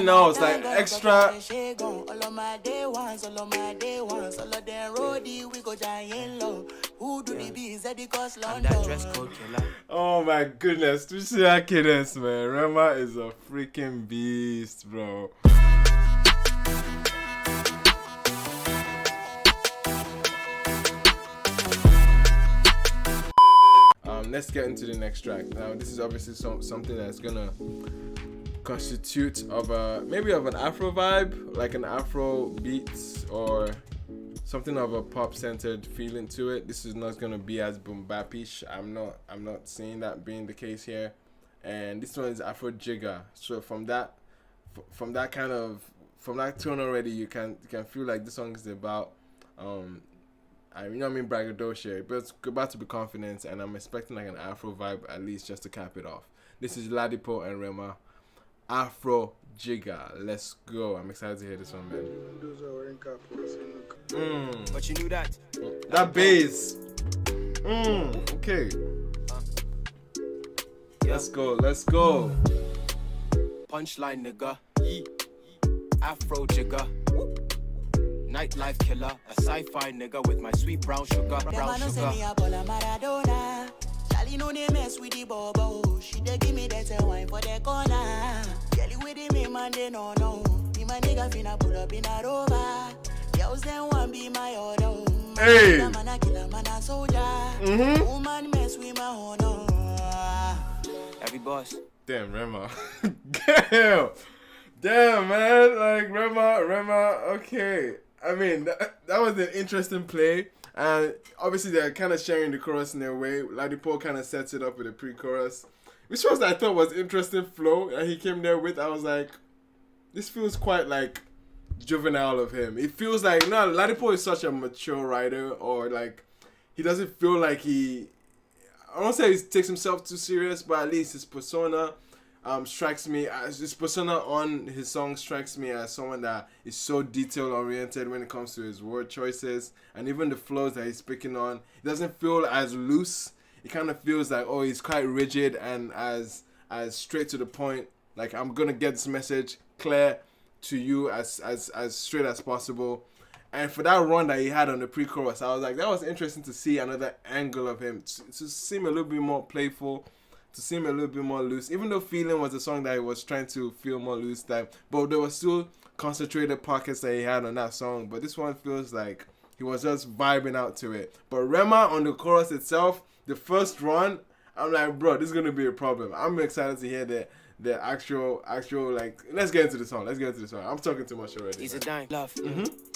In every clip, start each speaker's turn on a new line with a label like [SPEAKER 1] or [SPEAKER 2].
[SPEAKER 1] No, it's like extra.
[SPEAKER 2] All of my day ones, all of them roadie, we go giant low. Who do the bees at the cost London?
[SPEAKER 1] Oh my goodness, tu see that cadence, man. Rema is a freaking beast, bro. Let's get into the next track. Now, this is obviously something that's gonna constitute of maybe of an Afro vibe, like an Afro beats or something of a pop-centered feeling to it. This is not gonna be as boom bapish. I'm not seeing that being the case here. And this one is Afro Jigga. So from that tone already, you can feel like this song is about braggadocio, but it's about to be confidence, and I'm expecting like an Afro vibe at least just to cap it off. This is Ladipoe and Rema, Afro Jigga. Let's go. I'm excited to hear this one, man.
[SPEAKER 3] But you knew that.
[SPEAKER 1] That bass. Okay. Let's go.
[SPEAKER 3] Punchline, nigga. Afro Jigga. Nightlife killer, a sci-fi nigga with my sweet brown sugar.
[SPEAKER 2] Charlie know they mess with the bobo. She dey give me that wine for the corner. Kelly with the man they no. Be my nigga finna pull up in a rover. Girls then want be my order.
[SPEAKER 1] Hey.
[SPEAKER 2] Man a killer, man a soldier. Woman mess with my honor.
[SPEAKER 3] Every boss.
[SPEAKER 1] Damn, Rema. Damn, man. Like Rema. Okay. I mean, that was an interesting play, and obviously they're kind of sharing the chorus in their way. Ladipoe kind of sets it up with a pre-chorus, which was I thought was interesting flow that he came there with. I was like, this feels quite like juvenile of him. It feels like Ladipoe is such a mature writer, or like he doesn't feel like I don't say he takes himself too serious, but at least his persona strikes me as his persona on his song strikes me as someone that is so detail oriented when it comes to his word choices and even the flows that he's picking on. It doesn't feel as loose. It kind of feels like he's quite rigid and as straight to the point. Like, I'm gonna get this message clear to you as straight as possible. And for that run that he had on the pre-chorus, I was like, that was interesting to see another angle of him to seem a little bit more playful, to seem a little bit more loose, even though Feeling was a song that he was trying to feel more loose that, but there were still concentrated pockets that he had on that song. But this one feels like he was just vibing out to it. But Rema on the chorus itself, the first run, I'm like, bro, this is gonna be a problem. I'm excited to hear the actual like. Let's get into the song. I'm talking too much already.
[SPEAKER 3] He's a dime, love,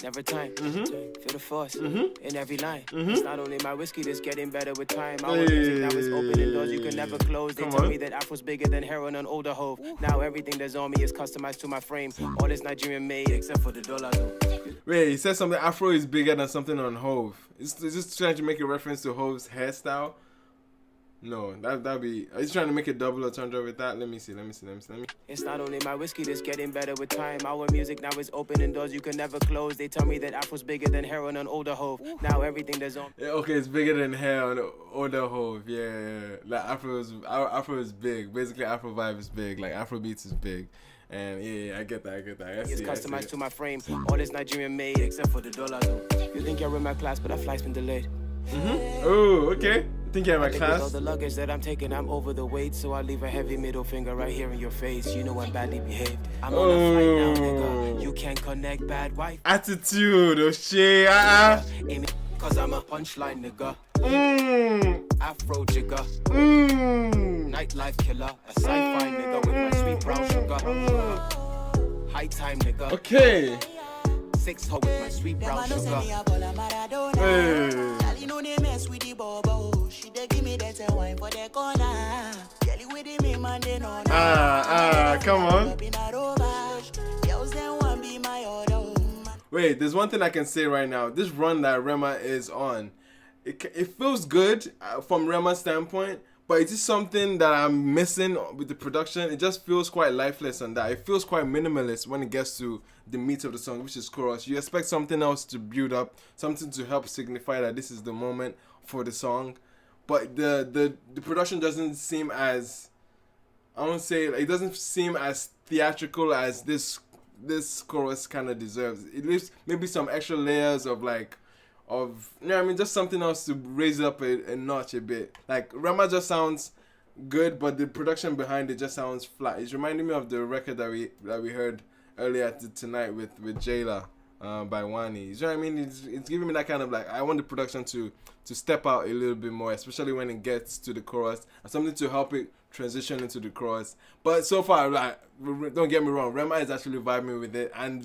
[SPEAKER 3] never time. Feel the force in every line. It's not only my whiskey that's getting better with time. I was music that was opening doors you could never close. They told me that Afro's bigger than heroin on older hove. Now everything that's on me is customized to my frame. All is Nigerian made except for the dollar though.
[SPEAKER 1] Wait, he said something. Afro is bigger than something on Hove. Is just trying to make a reference to Hove's hairstyle? No, that'd be. Are you trying to make a double entendre with that? Let me see.
[SPEAKER 3] It's not only my whiskey that's getting better with time. Our music now is opening doors you can never close. They tell me that Afro's bigger than heroin on older hove. Now everything that's on.
[SPEAKER 1] Yeah, okay, it's bigger than hair on older hove. Yeah. Like Afro is big. Basically, Afro vibe is big. Like AFROBEATS is big. And yeah, I get that.
[SPEAKER 3] It's customized to my frame. All is Nigerian made except for the dollar though. You think you're in my class, but that flight's been delayed.
[SPEAKER 1] Oh, okay. Think you're in my class?
[SPEAKER 3] With all the luggage that I'm taking, I'm over the weight, so I leave a heavy middle finger right here in your face. You know I'm badly behaved. I'm on a flight now, nigga. You can't connect, bad wife.
[SPEAKER 1] Attitude, oh shit.
[SPEAKER 3] Cause I'm a punchline, nigga. Afro Jigga. Nightlife killer. A sci-fi nigga with my sweet brown sugar. High time, nigga.
[SPEAKER 1] Okay.
[SPEAKER 3] 6 hoe with my sweet brown sugar.
[SPEAKER 2] Charlie know they mess with the bobo. She dey give me that wine for the corner. Kelly with the man they no.
[SPEAKER 1] Come on. Wait, there's one thing I can say right now. This run that Rema is on, it feels good from Rema's standpoint, but it's just something that I'm missing with the production. It just feels quite lifeless on that. It feels quite minimalist when it gets to the meat of the song, which is chorus. You expect something else to build up, something to help signify that this is the moment for the song. But the production doesn't seem as, I won't say, it doesn't seem as theatrical as this chorus kind of deserves. It leaves maybe some extra layers of like, you know what I mean, just something else to raise it up a notch a bit. Like Rema just sounds good, but the production behind it just sounds flat. It's reminding me of the record that we heard earlier tonight with Jayla by Wani. You know what I mean? It's giving me that kind of like, I want the production to step out a little bit more, especially when it gets to the chorus, and something to help it transition into the chorus. But so far, like, don't get me wrong, Rema is actually vibing with it, and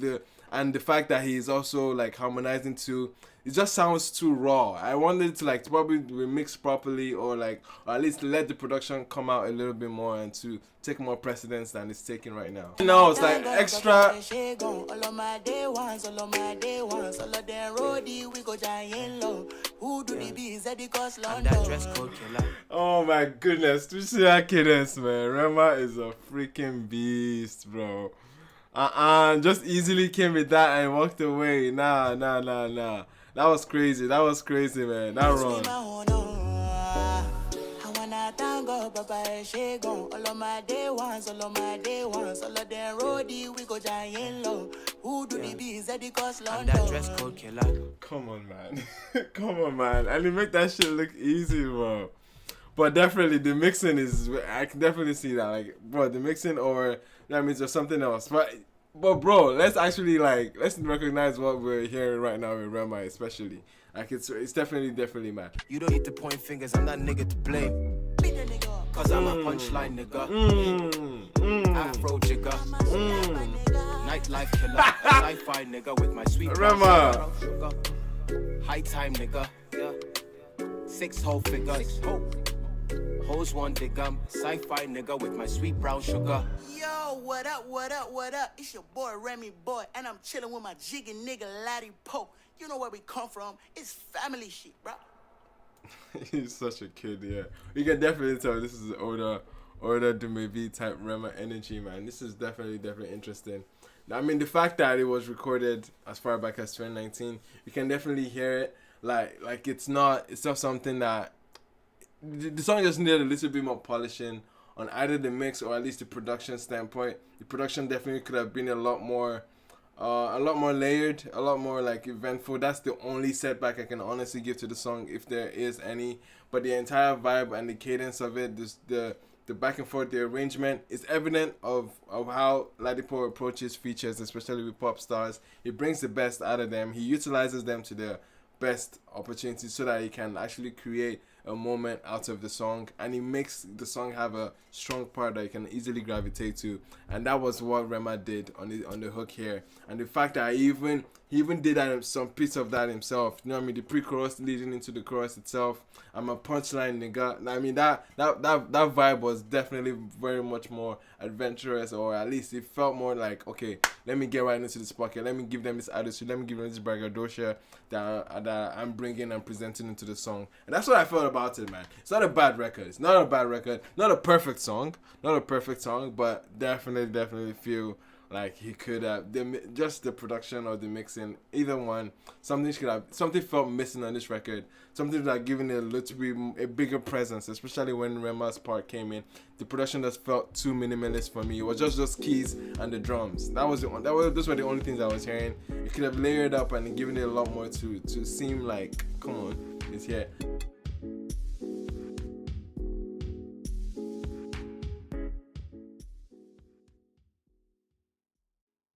[SPEAKER 1] the fact that he's also like harmonizing too, it just sounds too raw. I wanted to like to probably remix properly, or at least let the production come out a little bit more and to take more precedence than it's taking right now. No, it's like extra. Oh my goodness, do you see that cadence, man? Rema is a freaking beast, bro. Just easily came with that and walked away. Nah. That was crazy, man. That run. Come on, man. Come on, man. And you make that shit look easy, bro. But definitely the mixing is, I can definitely see that. Like, bro, the mixing, or that means there's something else. But bro, let's recognize what we're hearing right now with Rema, especially. Like, it's definitely mad.
[SPEAKER 3] You don't need to point fingers, I'm that nigga to blame. Cause I'm a punchline nigga. Afro Jigga. Nightlife killer. Sci-fi nigga with my sweet
[SPEAKER 1] Rema.
[SPEAKER 3] High time nigga. Yeah. 6 whole figures. Hoes one digum. Sci-fi nigga with my sweet brown sugar.
[SPEAKER 2] Yo, what up? It's your boy Remy boy, and I'm chilling with my jiggy nigga Ladipoe. You know where we come from. It's family shit, bro.
[SPEAKER 1] He's such a kid, yeah. You can definitely tell this is older Dumevi type Rema energy, man. This is definitely interesting. I mean, the fact that it was recorded as far back as 2019, you can definitely hear it. Like it's not something that the song just needed a little bit more polishing on either the mix or at least the production standpoint. The production definitely could have been a lot more layered, a lot more like eventful. That's the only setback I can honestly give to the song, if there is any. But the entire vibe and the cadence of it, the back and forth, the arrangement, is evident of how Ladipoe approaches features, especially with pop stars. He brings the best out of them. He utilizes them to their best opportunities so that he can actually create a moment out of the song, and he makes the song have a strong part that you can easily gravitate to, and that was what Rema did on the hook here. And the fact that he even did that, some piece of that himself, you know what I mean, the pre-chorus leading into the chorus itself. I'm a punchline nigga. I mean, that vibe was definitely very much more adventurous, or at least it felt more like, okay, let me get right into this pocket, let me give them this attitude, let me give them this braggadocio that I'm bringing and presenting into the song. And that's what I felt about it, man. It's not a bad record. Not a perfect song, but definitely feel like he could have, just the production or the mixing, either one, something felt missing on this record. Something that given it a little bit a bigger presence, especially when Rema's part came in. The production just felt too minimalist for me. It was just those keys and the drums. Those were the only things I was hearing. It could have layered up and given it a lot more to seem like, come on, it's here.